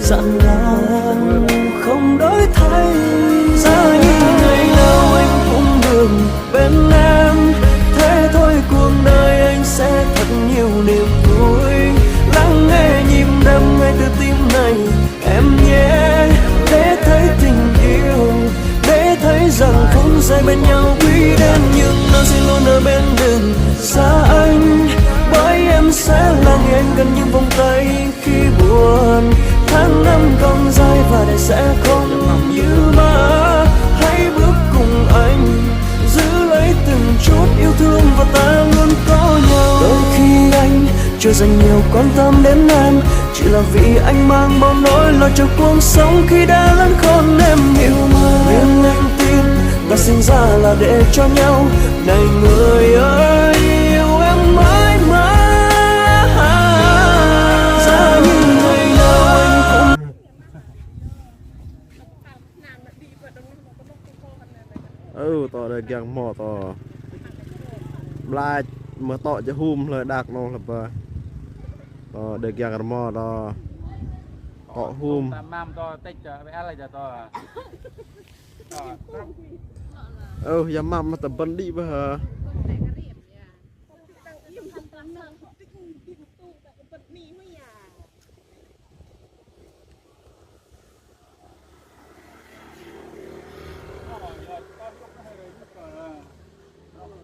dặn lòng không đổi thay. Giá như ngày nào anh cũng đường bên em, thế thôi cuộc đời anh sẽ thật nhiều niềm vui. Lắng nghe nhịp đập ngay từ tim này em nhé, để thấy tình yêu, để thấy rằng không rời bên nhau quý đến, nhưng nó sẽ luôn ở bên đừng xa anh. Bởi em sẽ là người anh gần như vòng tay khi buồn. Tháng năm còn dài và đời sẽ không như mơ. Hãy bước cùng anh, giữ lấy từng chút yêu thương và ta luôn có nhau. Đôi khi anh chưa dành nhiều quan tâm đến em, chỉ là vì anh mang bao nỗi lo cho cuộc sống khi đã lớn khôn em yêu mà. Nhưng anh tin ta sinh ra là để cho nhau, này người ơi yêu em mãi mãi. Giá như ngày nào anh cũng tỏ được dạng mỏ tỏ lại mà tỏ cho hùm lời đặc nó là bờ tỏ được dạng mỏ tỏ tỏ hùm giờ mắm mà tập bắn đi bờ